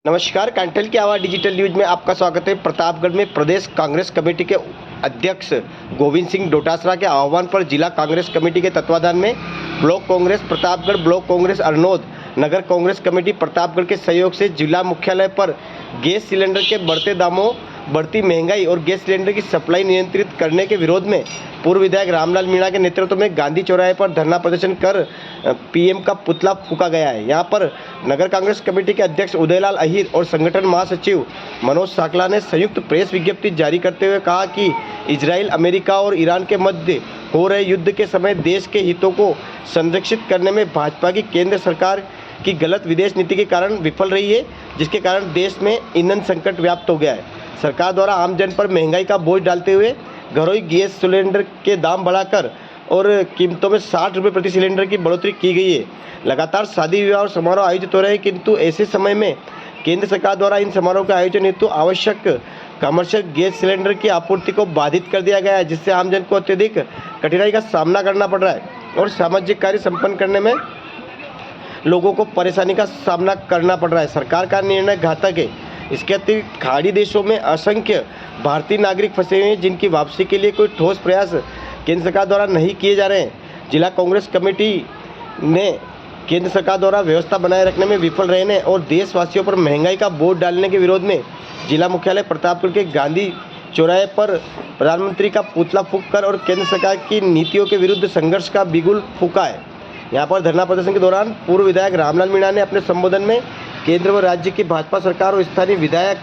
नमस्कार, कैंटल की आवाज़ डिजिटल न्यूज में आपका स्वागत है। प्रतापगढ़ में प्रदेश कांग्रेस कमेटी के अध्यक्ष गोविंद सिंह डोटासरा के आह्वान पर जिला कांग्रेस कमेटी के तत्वाधान में ब्लॉक कांग्रेस प्रतापगढ़, ब्लॉक कांग्रेस अरनोद, नगर कांग्रेस कमेटी प्रतापगढ़ के सहयोग से जिला मुख्यालय पर गैस सिलेंडर के बढ़ते दामों, बढ़ती महंगाई और गैस सिलेंडर की सप्लाई नियंत्रित करने के विरोध में पूर्व विधायक रामलाल मीणा के नेतृत्व में गांधी चौराहे पर धरना प्रदर्शन कर पीएम का पुतला फूंका गया है। यहां पर नगर कांग्रेस कमेटी के अध्यक्ष उदयलाल अहिर और संगठन महासचिव मनोज साकला ने संयुक्त प्रेस विज्ञप्ति जारी करते हुए कहा कि इजराइल, अमेरिका और ईरान के मध्य हो रहे युद्ध के समय देश के हितों को संरक्षित करने में भाजपा की केंद्र सरकार की गलत विदेश नीति के कारण विफल रही है, जिसके कारण देश में ईंधन संकट व्याप्त हो गया है। सरकार द्वारा आमजन पर महंगाई का बोझ डालते हुए घरोई गैस सिलेंडर के दाम बढ़ाकर और कीमतों में 60 रुपये प्रति सिलेंडर की बढ़ोतरी की गई है। लगातार शादी विवाह और समारोह आयोजित हो रहे हैं, किंतु ऐसे समय में केंद्र सरकार द्वारा इन समारोह के आयोजन हेतु आवश्यक कमर्शियल गैस सिलेंडर की आपूर्ति को बाधित कर दिया गया है, जिससे आमजन को अत्यधिक कठिनाई का सामना करना पड़ रहा है और सामाजिक कार्य संपन्न करने में लोगों को परेशानी का सामना करना पड़ रहा है। सरकार का निर्णय घातक है। इसके अतिरिक्त खाड़ी देशों में असंख्य भारतीय नागरिक फंसे हुए हैं, जिनकी वापसी के लिए कोई ठोस प्रयास केंद्र सरकार द्वारा नहीं किए जा रहे हैं। जिला कांग्रेस कमेटी ने केंद्र सरकार द्वारा व्यवस्था बनाए रखने में विफल रहने और देशवासियों पर महंगाई का बोझ डालने के विरोध में जिला मुख्यालय प्रतापगढ़ के गांधी चौराहे पर प्रधानमंत्री का पुतला फूंककर और केंद्र सरकार की नीतियों के विरुद्ध संघर्ष का बिगुल फूंका है। यहाँ पर धरना प्रदर्शन के दौरान पूर्व विधायक रामलाल मीणा ने अपने संबोधन में केंद्र व राज्य की भाजपा सरकार और स्थानीय विधायक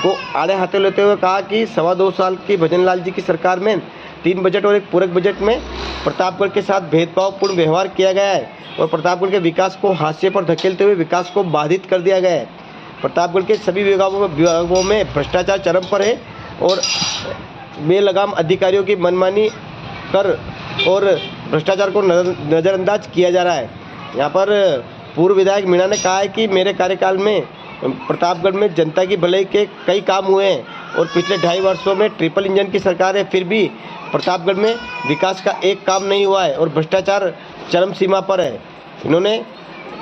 को आड़े हाथों लेते हुए कहा कि 2.25 साल की भजनलाल जी की सरकार में 3 बजट और एक पूरक बजट में प्रतापगढ़ के साथ भेदभावपूर्ण व्यवहार किया गया है और प्रतापगढ़ के विकास को हाशिए पर धकेलते हुए विकास को बाधित कर दिया गया है। प्रतापगढ़ के सभी विभागों में भ्रष्टाचार चरम पर है और बेलगाम अधिकारियों की मनमानी कर और भ्रष्टाचार को नज़रअंदाज किया जा रहा है। यहाँ पर पूर्व विधायक मीणा ने कहा है कि मेरे कार्यकाल में प्रतापगढ़ में जनता की भलाई के कई काम हुए हैं और पिछले 2.5 वर्षों में ट्रिपल इंजन की सरकार है, फिर भी प्रतापगढ़ में विकास का एक काम नहीं हुआ है और भ्रष्टाचार चरम सीमा पर है। इन्होंने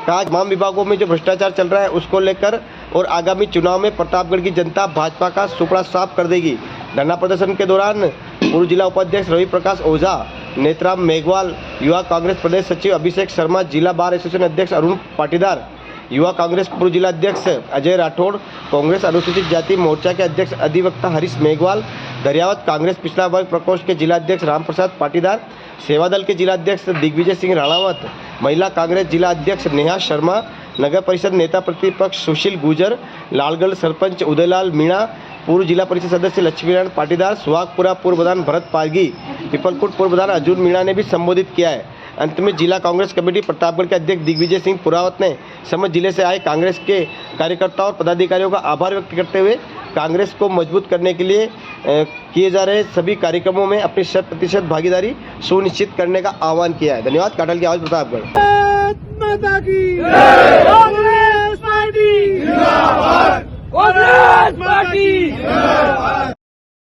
कहा तमाम विभागों में जो भ्रष्टाचार चल रहा है उसको लेकर और आगामी चुनाव में प्रतापगढ़ की जनता भाजपा का सुपड़ा साफ कर देगी। धरना प्रदर्शन के दौरान पूर्व जिला उपाध्यक्ष रवि प्रकाश ओझा, नेत्राम मेघवाल, युवा कांग्रेस प्रदेश सचिव अभिषेक शर्मा, जिला बार एसोसिएशन अध्यक्ष अरुण पाटीदार, युवा कांग्रेस पूर्व जिला अध्यक्ष अजय राठौड़, कांग्रेस अनुसूचित जाति मोर्चा के अध्यक्ष अधिवक्ता हरीश मेघवाल, दरियावत कांग्रेस पिछड़ा वर्ग प्रकोष्ठ के जिला अध्यक्ष रामप्रसाद पाटीदार, सेवा दल के जिला अध्यक्ष दिग्विजय सिंह राणावत, महिला कांग्रेस जिला अध्यक्ष नेहा शर्मा, नगर परिषद नेता प्रतिपक्ष सुशील गुजर, लालगढ़ सरपंच उदयलाल मीणा, पूर्व जिला परिषद सदस्य लक्ष्मीनारायण पाटीदार, सुहागपुरा पूर्व प्रधान भरत पारगी, पीपलकुट पूर्व प्रधान अर्जुन मीणा ने भी संबोधित किया है। अंत में जिला कांग्रेस कमेटी प्रतापगढ़ के अध्यक्ष दिग्विजय सिंह पुरावत ने समस्त जिले से आए कांग्रेस के कार्यकर्ताओं और पदाधिकारियों का आभार व्यक्त करते हुए कांग्रेस को मजबूत करने के लिए किए जा रहे सभी कार्यक्रमों में अपनी 100% भागीदारी सुनिश्चित करने का आह्वान किया है। धन्यवाद। काटल की आवाज प्रतापगढ़।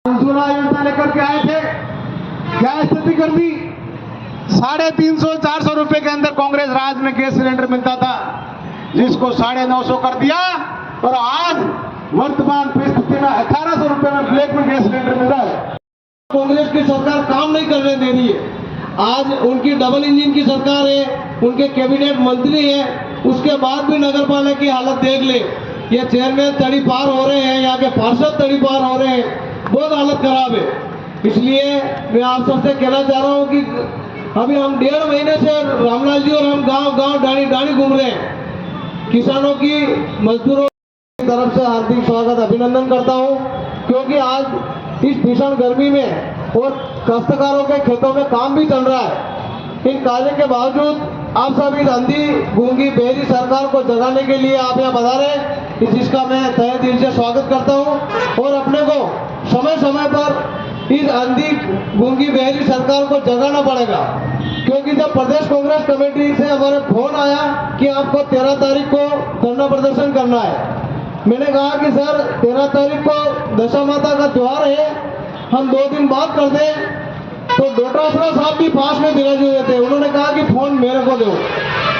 योजना लेकर के आए थे, क्या स्थिति कर दी। 350-400 रुपए के अंदर कांग्रेस राज में गैस सिलेंडर मिलता था, जिसको 950 कर दिया और आज वर्तमान परिस्थिति में 1800 रुपए में ब्लैक में गैस सिलेंडर मिल रहा है। कांग्रेस की सरकार काम नहीं करने दे रही है। आज उनकी डबल इंजन की सरकार है, उनके कैबिनेट मंत्री है, उसके बाद भी नगर पालिका की हालत देख ले। ये चेयरमैन तड़ी पार हो रहे हैं, यहाँ के पार्षद तड़ी पार हो रहे हैं, बहुत हालत खराब है। इसलिए मैं आप सबसे कहना चाह रहा हूँ कि अभी हम 1.5 महीने से रामलाल जी और हम गांव डाणी घूम रहे हैं। किसानों की, मजदूरों की तरफ से हार्दिक स्वागत अभिनंदन करता हूँ, क्योंकि आज इस भीषण गर्मी में और काश्तकारों के खेतों में काम भी चल रहा है। इन कार्य के बावजूद आप सब इस अंधी गूंगी बहरी सरकार को जगाने के लिए आप यहाँ बता रहे, इस चीज का मैं तहे दिल से स्वागत करता हूँ और अपने को समय समय पर इस अंधी गूंगी बहरी सरकार को जगाना पड़ेगा। क्योंकि जब प्रदेश कांग्रेस कमेटी से हमारे फोन आया कि आपको 13 तारीख को धरना प्रदर्शन करना है, मैंने कहा कि सर 13 तारीख को दशा माता का त्योहार है, हम 2 दिन बाद कर दें। तो डोटासरा साहब भी पास में विराजे हुए थे, उन्होंने कहा कि फोन मेरे को दो।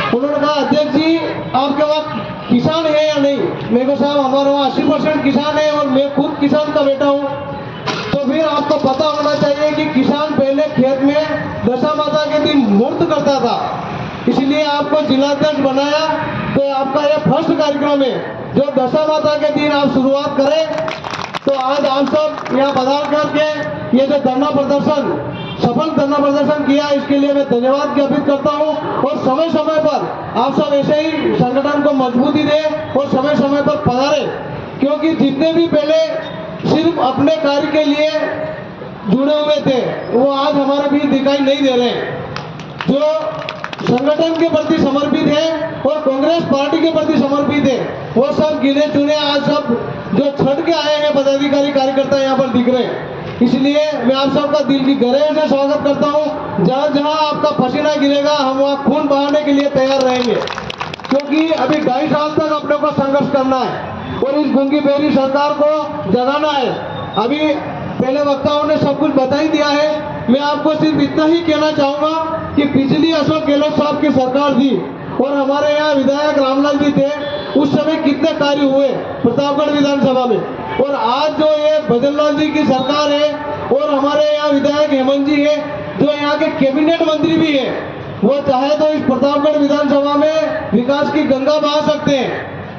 उन्होंने कहा अध्यक्ष जी आपके वहाँ किसान है या नहीं? मेरे को साहब हमारे वहाँ 80% किसान है और मैं खुद किसान का बेटा हूँ। तो फिर आपको पता होना चाहिए कि किसान पहले खेत में दशा माता के दिन मूर्त करता था, इसलिए आपको जिलाध्यक्ष बनाया। तो आपका यह फर्स्ट कार्यक्रम है जो दशा माता के दिन आप शुरुआत करें। तो आज आप सब यहाँ पधार करके ये जो धरना प्रदर्शन, सफल धरना प्रदर्शन किया, इसके लिए मैं धन्यवाद ज्ञापित करता हूँ। और समय समय पर आप सब ऐसे ही संगठन को मजबूती दें और समय समय पर पधारें, क्योंकि जितने भी पहले सिर्फ अपने कार्य के लिए जुड़े हुए थे वो आज हमारे बीच दिखाई नहीं दे रहे। जो संगठन के प्रति समर्पित है और कांग्रेस पार्टी के प्रति समर्पित है वो सब गिने चुने आज सब जो छट के आए हैं पदाधिकारी कार्यकर्ता यहाँ पर दिख रहे हैं। इसलिए मैं आप सबका दिल की गहराई से स्वागत करता हूँ। जहाँ जहाँ आपका पसीना गिरेगा हम वहाँ खून बहाने के लिए तैयार रहेंगे, क्योंकि अभी 2.5 साल तक अपने को संघर्ष करना है और इस गूंगी बहरी सरकार को जगाना है। अभी पहले वक्ताओं ने सब कुछ बता ही दिया है। मैं आपको सिर्फ इतना ही कहना चाहूंगा कि पिछली अशोक गहलोत साहब की सरकार थी और हमारे यहाँ विधायक रामलाल जी थे, उस समय कितने कार्य हुए प्रतापगढ़ विधानसभा में। और आज जो ये भजनलाल जी की सरकार है और हमारे यहाँ विधायक हेमंत जी है जो यहाँ के कैबिनेट मंत्री भी है, वो चाहे तो इस प्रतापगढ़ विधानसभा में विकास की गंगा बहा सकते हैं,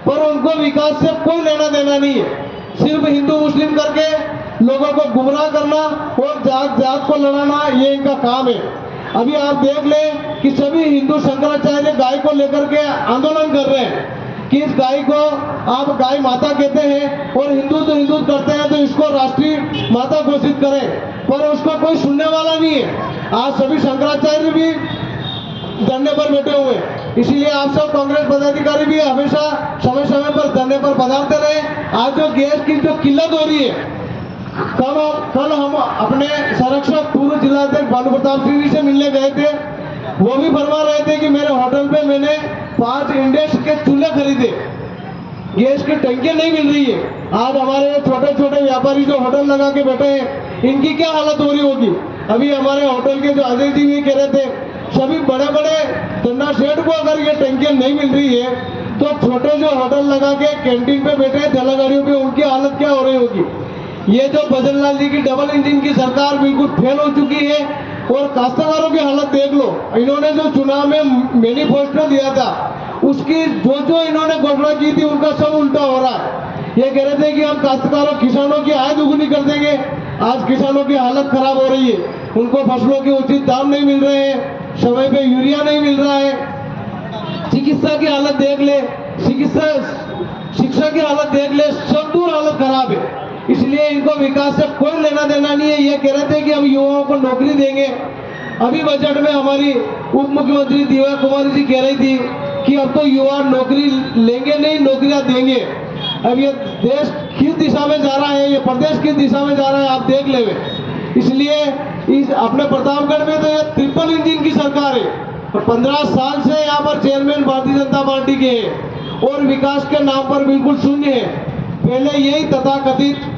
पर उनको विकास से कोई लेना देना नहीं है। सिर्फ हिंदू मुस्लिम करके लोगों को गुमराह करना और जात जात को लड़ाना, ये इनका काम है। अभी आप देख लें कि सभी हिंदू शंकराचार्य गाय को लेकर के आंदोलन कर रहे हैं कि इस गाय को आप गाय माता कहते हैं और हिंदू तो हिंदू करते हैं, तो इसको राष्ट्रीय माता घोषित करें, पर उसको कोई सुनने वाला नहीं है। आज सभी शंकराचार्य भी धरने पर बैठे हुए, इसीलिए आप सब कांग्रेस पदाधिकारी भी हमेशा समय समय पर धरने पर पधारते रहे। आज जो गैस की जो किल्लत हो रही है, कल हम अपने संरक्षक पूर्व जिलाध्यक्ष भानु प्रताप सिंह जी से मिलने गए थे, वो भी फरमा रहे थे कि मेरे होटल पे मैंने 5 इंडेक्स के चूल्हे खरीदे, गैस की टंकियां नहीं मिल रही है। आज हमारे छोटे छोटे व्यापारी जो होटल लगा के बैठे हैं, इनकी क्या हालत हो रही होगी। अभी हमारे होटल के जो अजय जी भी कह रहे थे, सभी बड़े बड़े धंधा सेठ को अगर ये टंकियां नहीं मिल रही है तो छोटे जो होटल लगा के कैंटीन पे बैठे ठेला गाड़ियों पे, उनकी हालत क्या हो रही होगी। ये जो भजनलाल जी की डबल इंजन की सरकार बिल्कुल फेल हो चुकी है। और काश्तकारों की हालत देख लो, इन्होंने जो चुनाव में मैनिफेस्टो दिया था उसकी जो इन्होंने घोषणा की थी उनका सब उल्टा हो रहा है। ये कह रहे थे कि हम काश्तकारों किसानों की आय दुगुनी कर देंगे, आज किसानों की हालत खराब हो रही है। उनको फसलों के उचित दाम नहीं मिल रहे हैं, समय पे यूरिया नहीं मिल रहा है। चिकित्सा की हालत देख ले, शिक्षा की हालत देख ले, सब दूर हालत खराब है। इसलिए इनको विकास से कोई लेना देना नहीं है। ये कह रहे थे कि हम युवाओं को नौकरी देंगे। अभी बजट में हमारी उप मुख्यमंत्री दिव्या कुमारी जी कह रही थी कि अब तो युवा नौकरी लेंगे नहीं, नौकरियां देंगे। अब ये देश किस दिशा में जा रहा है, ये प्रदेश किस दिशा में जा रहा है, आप देख लेंगे। इसलिए इस अपने प्रतापगढ़ में तो ये ट्रिपल इंजन की सरकार है और 15 साल से यहाँ पर चेयरमैन भारतीय जनता पार्टी के हैं और विकास के नाम पर बिल्कुल शून्य है। पहले यही तथाकथित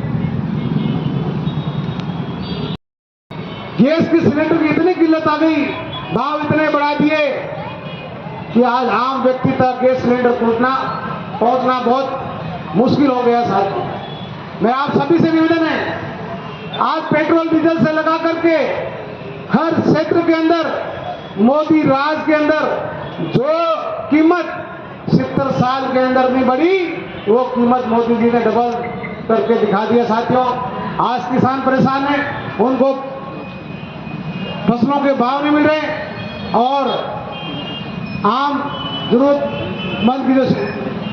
गैस की सिलेंडर की इतनी किल्लत आ गई, भाव इतने बढ़ा दिए कि आज आम व्यक्ति तक गैस सिलेंडर पहुंचना बहुत मुश्किल हो गया। साथ मैं आप सभी से निवेदन है, आज पेट्रोल डीजल से लगा करके हर क्षेत्र के अंदर मोदी राज के अंदर जो कीमत 70 साल के अंदर नहीं बढ़ी, वो कीमत मोदी जी ने डबल करके दिखा दिया। साथियों, आज किसान परेशान है, उनको फसलों के भाव नहीं मिल रहे और आम जरूरतमंद की जो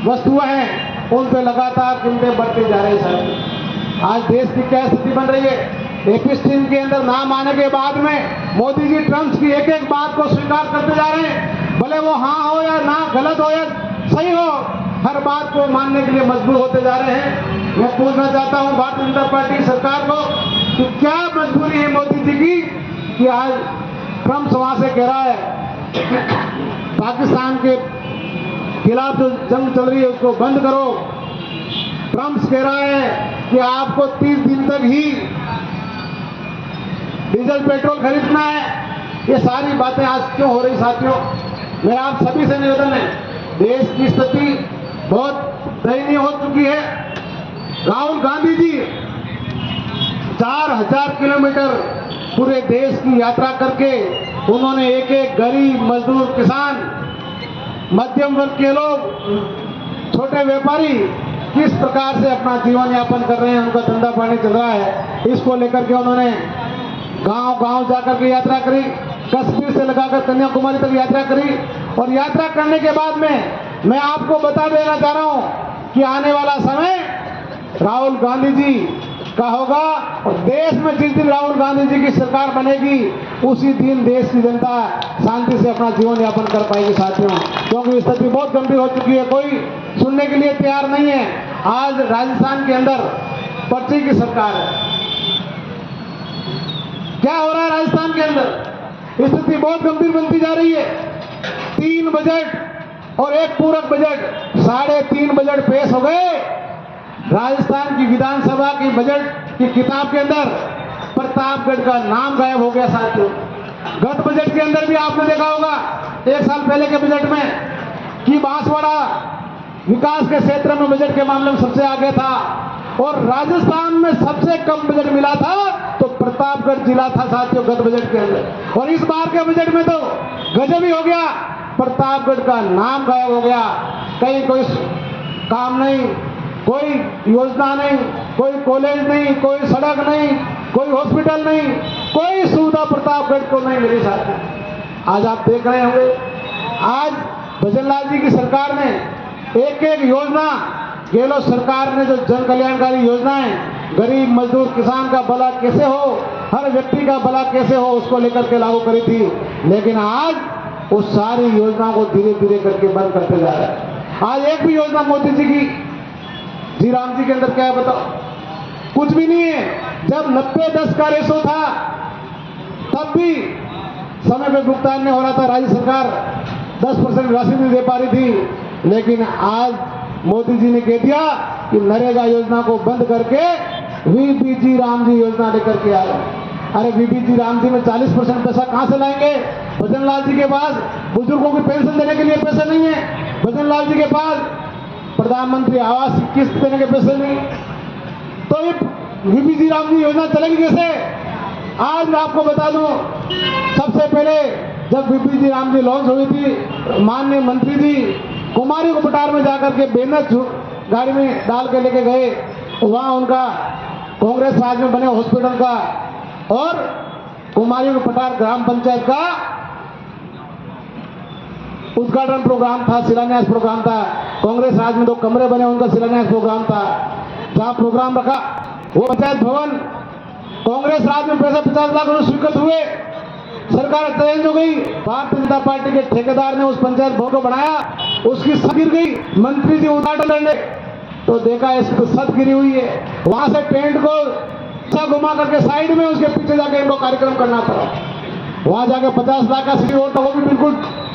वस्तुएं हैं उन पे लगातार कीमतें बढ़ते जा रही हैं। आज देश की क्या स्थिति बन रही है। एपिस्टीन के अंदर नाम आने के बाद में मोदी जी ट्रम्प की एक एक बात को स्वीकार करते जा रहे हैं, भले वो हाँ हो या ना, गलत हो या सही हो, हर बात को मानने के लिए मजबूर होते जा रहे हैं। मैं पूछना चाहता हूं भारतीय जनता पार्टी सरकार को कि क्या मजबूरी है मोदी जी की कि आज ट्रम्प वहां से कह रहा है कि पाकिस्तान के खिलाफ जो जंग चल रही है उसको बंद करो। ट्रम्प कह रहा है कि आपको 30 दिन तक ही डीजल पेट्रोल खरीदना है। ये सारी बातें आज क्यों हो रही साथियों? मेरा आप सभी से निवेदन है, देश की स्थिति बहुत दयनीय हो चुकी है। राहुल गांधी जी 4000 किलोमीटर पूरे देश की यात्रा करके उन्होंने एक एक गरीब, मजदूर, किसान, मध्यम वर्ग के लोग, छोटे व्यापारी किस प्रकार से अपना जीवन यापन कर रहे हैं, उनका धंधा पानी चल रहा है, इसको लेकर के उन्होंने गांव-गांव जाकर के यात्रा करी, कश्मीर से लगाकर कन्याकुमारी तक यात्रा करी। और यात्रा करने के बाद में मैं आपको बता देना चाह रहा हूं कि आने वाला समय राहुल गांधी जी का होगा और देश में जिस दिन राहुल गांधी जी की सरकार बनेगी उसी दिन देश की जनता शांति से अपना जीवन यापन कर पाएगी साथियों, क्योंकि स्थिति बहुत गंभीर हो चुकी है, कोई सुनने के लिए तैयार नहीं है। आज राजस्थान के अंदर पर्ची की सरकार है। क्या हो रहा है राजस्थान के अंदर? स्थिति बहुत गंभीर बनती जा रही है। 3 बजट और एक पूरक बजट, 3.5 बजट पेश हो गए। राजस्थान की विधानसभा की बजट की किताब के अंदर प्रतापगढ़ का नाम गायब हो गया साथियों। गत बजट के अंदर भी आपने देखा होगा, 1 साल पहले के बजट में कि बांसवाड़ा विकास के क्षेत्र में बजट के मामले में सबसे आगे था और राजस्थान में सबसे कम बजट मिला था तो प्रतापगढ़ जिला था साथियों गत बजट के अंदर। और इस बार के बजट में तो गजब ही हो गया, प्रतापगढ़ का नाम गायब हो गया। कहीं कोई काम नहीं, कोई योजना नहीं, कोई कॉलेज नहीं, कोई सड़क नहीं, कोई हॉस्पिटल नहीं, कोई सुविधा प्रतापगढ़ को नहीं मिली साथियों। आज आप देख रहे होंगे, आज भजनलाल जी की सरकार ने एक एक योजना, गहलोत सरकार ने जो जन कल्याणकारी योजनाएं, गरीब, मजदूर, किसान का भला कैसे हो, हर व्यक्ति का भला कैसे हो, उसको लेकर के लागू करी थी। लेकिन आज उस सारी योजनाओं को धीरे धीरे करके बंद करते जा रहे हैं। आज एक भी योजना मोदी जी की, जी राम जी के अंदर क्या है बताओ? कुछ भी नहीं है। जब 90-10 का रेशो था तब भी समय पे भुगतान नहीं हो रहा था, राज्य सरकार 10% राशि नहीं दे पा रही थी। लेकिन आज मोदी जी ने कह दिया कि नरेगा योजना को बंद करके वीबीजी राम जी योजना लेकर के आ रहे। अरे वीबीजी राम जी में 40% पैसा कहां से लाएंगे? भजनलाल जी के पास बुजुर्गों की पेंशन देने के लिए पैसे नहीं है, भजनलाल जी के पास प्रधानमंत्री आवास की किस्त देने के पैसे नहीं, तो ये वीबीजी राम जी योजना चलेगी कैसे? आज मैं आपको बता दूं, सबसे पहले जब वीबीजी राम जी लॉन्च हुई थी, माननीय मंत्री जी कुमारी को पटार में जाकर के बैनर गाड़ी में डाल के लेके गए। वहां उनका कांग्रेस राज में बने हॉस्पिटल का और कुमारी को पटार ग्राम पंचायत का उद्घाटन प्रोग्राम था, शिलान्यास प्रोग्राम था। कांग्रेस राज में 2 कमरे बने, उनका शिलान्यास प्रोग्राम था। जहां प्रोग्राम रखा वो पंचायत भवन, कांग्रेस राज में पैसे 50 लाख रुपए स्वीकृत हुए, सरकार चेंज हो गई, भारतीय जनता पार्टी के ठेकेदार ने उस पंचायत भवन को बनाया, उसकी छत गिर गई, मंत्री जी उद्घाटन करने तो देखा इसकी छत गिरी हुई है। वहां से टेंट को घुमा करके साइड में उसके पीछे जाके इनको कार्यक्रम करना पड़ा। वहां जाके 50 लाख का सिटी रोड था, वो भी बिल्कुल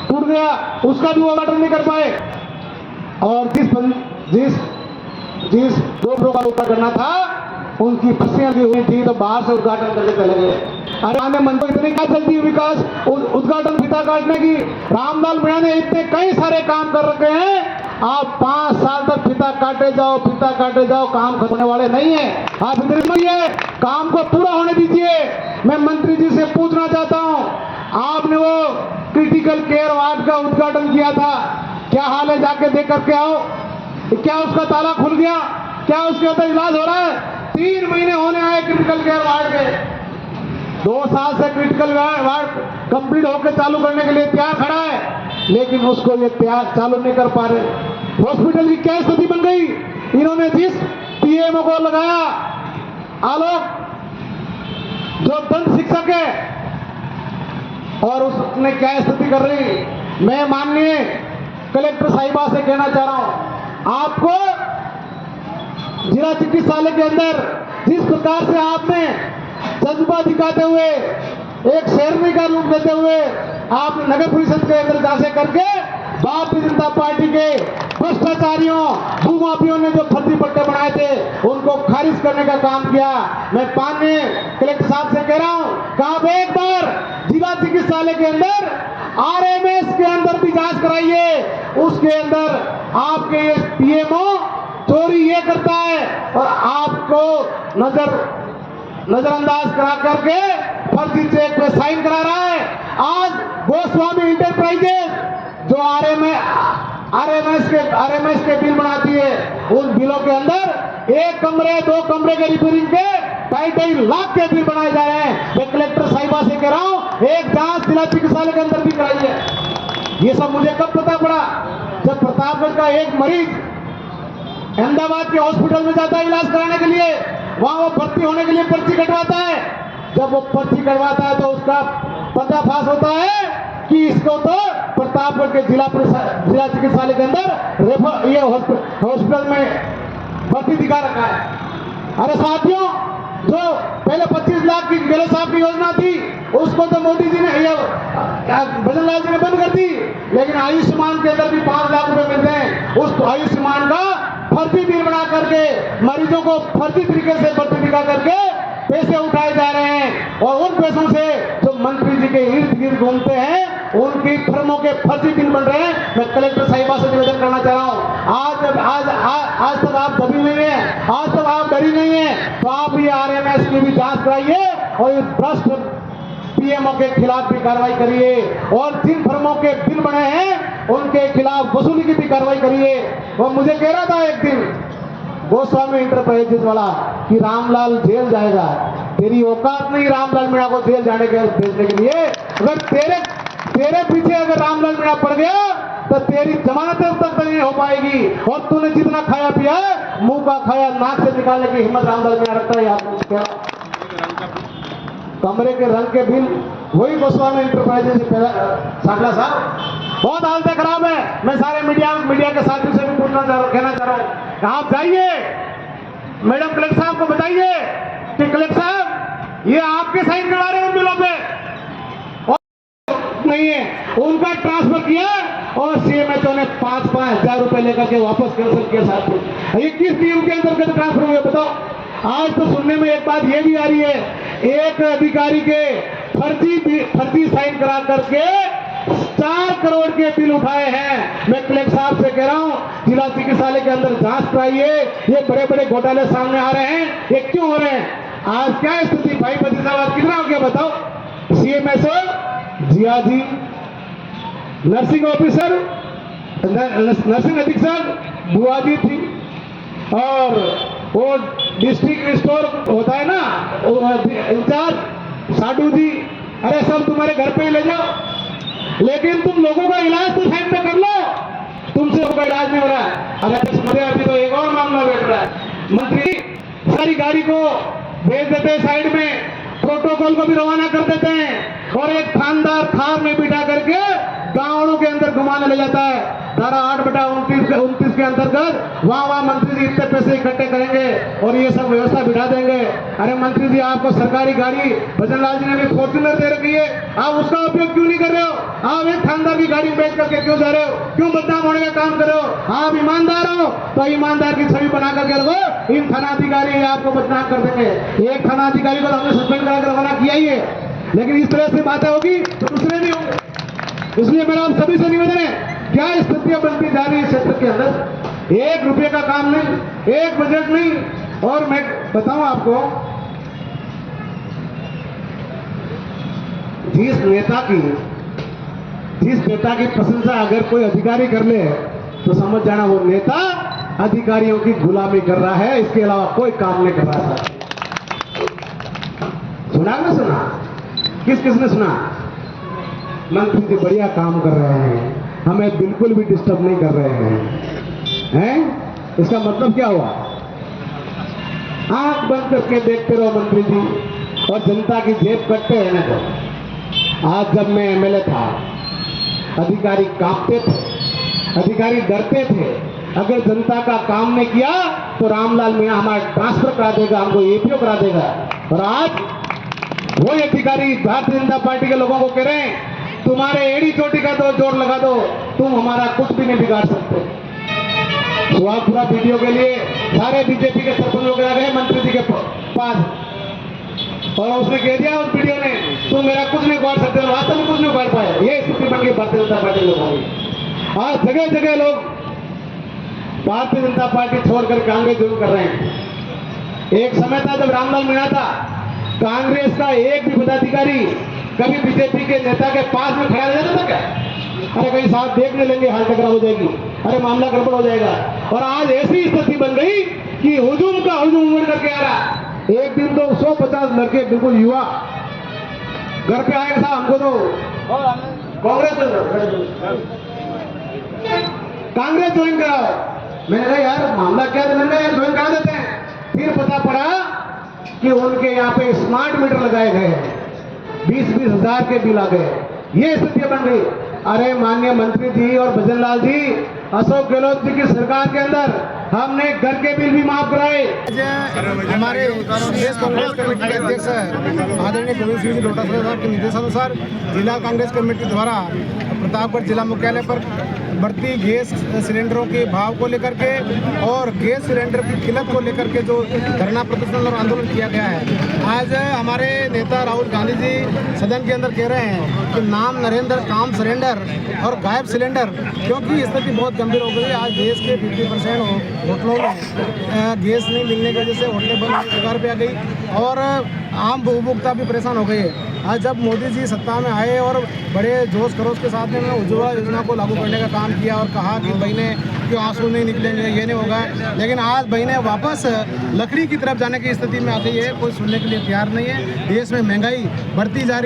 टूट गया, उसका भी उद्घाटन नहीं कर पाए। और जिस 2 का उद्घाटन करना था उनकी फसियां भी हुई थी तो बाहर से उद्घाटन करके चले गए। अरे आने मन को इतनी क्या चलती है विकास उद्घाटन फीता काटने की? रामलाल मीणा ने इतने कई सारे काम कर रखे हैं, आप 5 साल तक फीता काटे जाओ, काम खत्म होने वाले नहीं है। आप इधर है, काम को पूरा होने दीजिए। मैं मंत्री जी से पूछना चाहता हूं, आपने वो क्रिटिकल केयर वार्ड का उद्घाटन किया था, क्या हाल है? जाके देख करके आओ, क्या उसका ताला खुल गया? क्या उसके अंदर इलाज हो रहा है? 3 महीने होने आए क्रिटिकल केयर वार्ड के, 2 साल से क्रिटिकल वार्ड कंप्लीट होकर चालू करने के लिए तैयार खड़ा है, लेकिन उसको ये तैयार चालू नहीं कर पा रहे। हॉस्पिटल की क्या स्थिति बन गई? इन्होंने जिस पीएमओ को लगाया, आलोक जो दंत शिक्षक है, और उसने क्या स्थिति कर रही? मैं माननीय कलेक्टर साहिबा से कहना चाह रहा हूं, आपको जिला चिकित्सालय के अंदर जिस प्रकार से आपने जज्बा दिखाते हुए, एक शेरनी का रूप देते हुए आप नगर परिषद के अंदर जांचें करके भारतीय जनता पार्टी के भ्रष्टाचारियों, भूमाफियों ने जो फर्जी पट्टे बनाए थे उनको को खारिज करने का काम किया। मैं माननीय कलेक्टर साहब से कह रहा हूं कि आप एक बार जिला चिकित्सालय के अंदर आरएमएस के अंदर भी जांच कराइए। उसके अंदर आपके ये पीएमओ चोरी ये करता है और आपको नजरअंदाज करा करके फर्जी चेक पे साइन करा रहा है। आज गोस्वामी इंटरप्राइजेस जो आरएमएस के बिल बनाती है, उन बिलों के अंदर 1 कमरे 2 कमरे के रिपेयरिंग के 2.5 लाख के बिल बनाए जा रहे हैं। मैं कलेक्टर साहिबा से कह रहा हूं एक जांच जिला चिकित्सालय के अंदर भी कराइए। ये सब मुझे कब पता पड़ा? जब प्रतापगढ़ का एक मरीज अहमदाबाद के हॉस्पिटल में जाता है इलाज कराने के लिए, वहां वो भर्ती होने के लिए पर्ची कटवाता है। जब वो पर्ची कटवाता है तो उसका पर्दाफाश होता है कि इसको तो प्रतापगढ़ के जिला चिकित्सालय के अंदर ये हॉस्पिटल में भर्ती दिखा रखा है। अरे साथियों, जो पहले 25 लाख की गहलोत साहब की योजना थी, उसको तो मोदी जी ने भजन लाल जी ने बंद कर दी, लेकिन आयुष्मान के अंदर भी 5 लाख रुपए मिलते हैं। उस आयुष्मान का फर्जी बिल बना करके मरीजों को फर्जी तरीके से भर्ती दिखा करके पैसे उठाए जा रहे हैं और उन पैसों से जो मंत्री जी के इर्द गिर्द घूमते हैं उनकी फर्मों के फर्जी बिल बन रहे हैं। मैं कलेक्टर साहिबा से निवेदन करना चाह रहा हूं, आज तक आप दबी नहीं है, आज तक आप डरी नहीं है, तो आप ये आरएमएस की भी जांच कराइए और इस भ्रष्ट पीएमओ के खिलाफ भी कार्रवाई करिए और जिन फर्मों के बिल बने हैं उनके खिलाफ वसूली की भी कार्रवाई करिए। और मुझे कह रहा था एक दिन गोस्वामी इंटरप्राइजेस वाला कि रामलाल जेल जाएगा। तेरी औकात नहीं रामलाल मीणा को जेल जाने के भेजने के लिए। अगर तेरे पीछे अगर रामलाल मीणा पड़ गया तो तेरी जमानत तक नहीं हो पाएगी और तूने जितना खाया पिया मुंह का खाया नाक से निकालने की हिम्मत रामलाल मीणा रखता है। आपको कमरे के रंग के बिल वही गोस्वामी इंटरप्राइजेस से सागला साहब, बहुत हालत खराब है। मैं सारे मीडिया के साथियों से भी कहना चाह रहा हूं, आप जाइए मैडम कलेक्टर साहब को बताइए कि कलेक्टर साहब ये आपके साइन करवा रहे हैं उन बिलों पे और नहीं है, उनका ट्रांसफर किया और सीएमएचओ ने 5-5 हजार रुपए लेकर के वापस कैंसिल किया। साहब ये किस नियम के अंतर्गत ट्रांसफर हुए बताओ? आज तो सुनने में एक बात ये भी आ रही है, एक अधिकारी के फर्जी साइन करा करके 4 करोड़ के बिल उठाए हैं। मैं कलेक्टर साहब से कह रहा हूं जिला चिकित्सालय के अंदर जांच कराइए। ये बड़े बड़े घोटाले सामने आ रहे हैं, ये क्यों हो रहे हैं? आज क्या स्थिति भाई बजीराबाद कितना हो गया बताओ? सीएमएसओ जिया जी, नर्सिंग ऑफिसर नर्सिंग अधीक्षक बुआ जी थी और वो डिस्ट्रिक्ट स्टोर होता है ना इंचार्ज साडू जी, अरे सब तुम्हारे घर पे ही ले जाओ, लेकिन तुम लोगों का इलाज तो टाइम पे कर लो, तुमसे कोई इलाज नहीं हो रहा है। अगर अभी तो एक और मामला बैठ रहा है, मंत्री सारी गाड़ी को भेज देते हैं साइड में, प्रोटोकॉल को भी रवाना कर देते हैं और एक थानदार थार में बिठा करके गांवों के अंदर घुमाने ले जाता है। धारा 8/29 के अंतर्गत वहां मंत्री जी इतने पैसे इकट्ठे करेंगे और ये सब व्यवस्था बिठा देंगे। अरे मंत्री जी, आपको सरकारी गाड़ी भजन लाल जी ने भी फॉर्च्यूनर दे रखी है, आप उसका उपयोग क्यों नहीं कर रहे हो? आप एक थानदार की गाड़ी बेच करके क्यों जा रहे हो? क्यों बदनाम होने का काम कर रहे हो? आप ईमानदार हो तो ईमानदार की छवि बना करके रखो। इन थानाधिकारी आपको बदनाम कर देंगे। एक थानाधिकारी को तो हमने सस्पेंड करा कर रवाना किया ही है, लेकिन इस तरह से बातें होगी तो दूसरे भी होंगे। इसलिए मेरा आप सभी से निवेदन है, क्या स्थितियां बनती जा रही है क्षेत्र के अंदर, 1 रुपये का काम नहीं, 1 बजट नहीं। और मैं बताऊं आपको, जिस नेता की प्रशंसा अगर कोई अधिकारी कर ले तो समझ जाना वो नेता अधिकारियों की गुलामी कर रहा है, इसके अलावा कोई काम नहीं कर रहा था। सुना ना सुना? किसने सुना? मंत्री जी बढ़िया काम कर रहे हैं, हमें बिल्कुल भी डिस्टर्ब नहीं कर रहे हैं। इसका मतलब क्या हुआ? आंख बंद करके देखते रहो मंत्री जी और जनता की जेब कटते रहने दो। आज जब मैं एमएलए था, अधिकारी कांपते थे, अधिकारी डरते थे, अगर जनता का काम नहीं किया तो रामलाल मीणा हमारा ट्रांसफर करा देगा, हमको एपीओ करा देगा। और आज वही अधिकारी भारतीय जनता पार्टी के लोगों को कह रहे हैं तुम्हारे एड़ी चोटी का तो जोर लगा दो, तुम हमारा कुछ भी नहीं बिगाड़ सकते। सुहागपुरा वीडियो के लिए सारे बीजेपी के सरपंच लोग आ गए मंत्री जी के पास, और उसने कह दिया उस वीडियो ने, तुम मेरा कुछ नहीं उखाड़ सकते, वास्तव में कुछ नहीं उखाड़ पाए। ये स्थिति बन गई भारतीय जनता पार्टी लोगों की। आज जगह जगह लोग भारतीय जनता पार्टी छोड़कर कांग्रेस ज्वाइन कर रहे हैं। एक समय था जब रामलाल मीणा था, कांग्रेस का एक भी पदाधिकारी कभी बीजेपी के नेता के पास में खड़ा नहीं जाता था क्या? अरे कहीं साथ देखने लेंगे, हाल टकराव हो जाएगी, अरे मामला गड़बड़ हो जाएगा। और आज ऐसी स्थिति बन गई कि हुजूम का हुजूम उमड़ करके आ रहा। एक दिन तो 150 लड़के बिल्कुल युवा घर पे आएगा, साहब हमको तो कांग्रेस ज्वाइन कराओ। मैंने कहा यार मामला क्या है, मैंने यार ज्वाइन करा देते हैं। फिर पता पड़ा कि उनके यहाँ पे स्मार्ट मीटर लगाए गए हैं, 20-20 हजार के बिल आ गए। ये स्थिति बन गई। अरे माननीय मंत्री जी और भजनलाल जी, अशोक गहलोत जी की सरकार के अंदर हमने घर के बिल भी माफ कराए। हमारे प्रदेश कांग्रेस कमेटी के अध्यक्ष आदरणीय गोविंद सिंह डोटासरा साहब के निर्देशानुसार जिला कांग्रेस कमेटी द्वारा प्रतापगढ़ जिला मुख्यालय पर बढ़ती गैस सिलेंडरों के भाव को लेकर के और गैस सिलेंडर की किल्लत को लेकर के जो धरना प्रदर्शन और आंदोलन किया गया है। आज हमारे नेता राहुल गांधी जी सदन के अंदर कह रहे हैं कि नाम नरेंद्र काम सिलेंडर और गायब सिलेंडर, क्योंकि स्थिति बहुत गंभीर हो गई। आज देश के 50% होटलों में गैस नहीं मिलने की वजह से होटलें बंद होने कगार पे आ गई और आम उपभोक्ता भी परेशान हो गए हैं। आज जब मोदी जी सत्ता में आए और बड़े जोश खरोश के साथ में उन्होंने उज्ज्वला योजना को लागू करने का काम किया और कहा कि बहने क्यों आंसू नहीं निकलेंगे, ये नहीं होगा, लेकिन आज बहनें वापस लकड़ी की तरफ जाने की स्थिति में आ गई है। कोई सुनने के लिए तैयार नहीं है। देश में महंगाई बढ़ती जा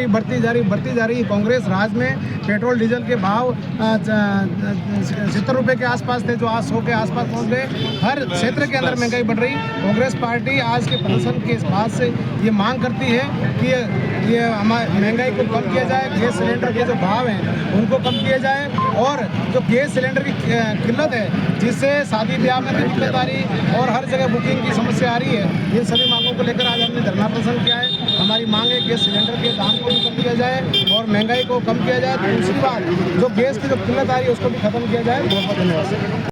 रही। कांग्रेस राज में पेट्रोल डीजल के भाव 70 रुपये के आसपास थे, जो आज 100 के आसपास पहुँच गए। हर क्षेत्र के अंदर महंगाई बढ़ रही। कांग्रेस पार्टी आज के प्रदर्शन के बाद से ये मांग करती है कि ये हमारी महंगाई को कम किया जाए, गैस सिलेंडर के जो भाव हैं उनको कम किया जाए, और जो गैस सिलेंडर की किल्लत है जिससे शादी ब्याह में भी दिक्कत आ रही और हर जगह बुकिंग की समस्या आ रही है, इन सभी मांगों को लेकर आज हमने धरना प्रदर्शन किया है। हमारी मांग है गैस सिलेंडर के दाम को भी कम किया जाए और महंगाई को कम किया जाए। दूसरी बात, जो गैस की जो किल्लत आ रही है उसको भी खत्म किया जाए। बहुत बहुत धन्यवाद।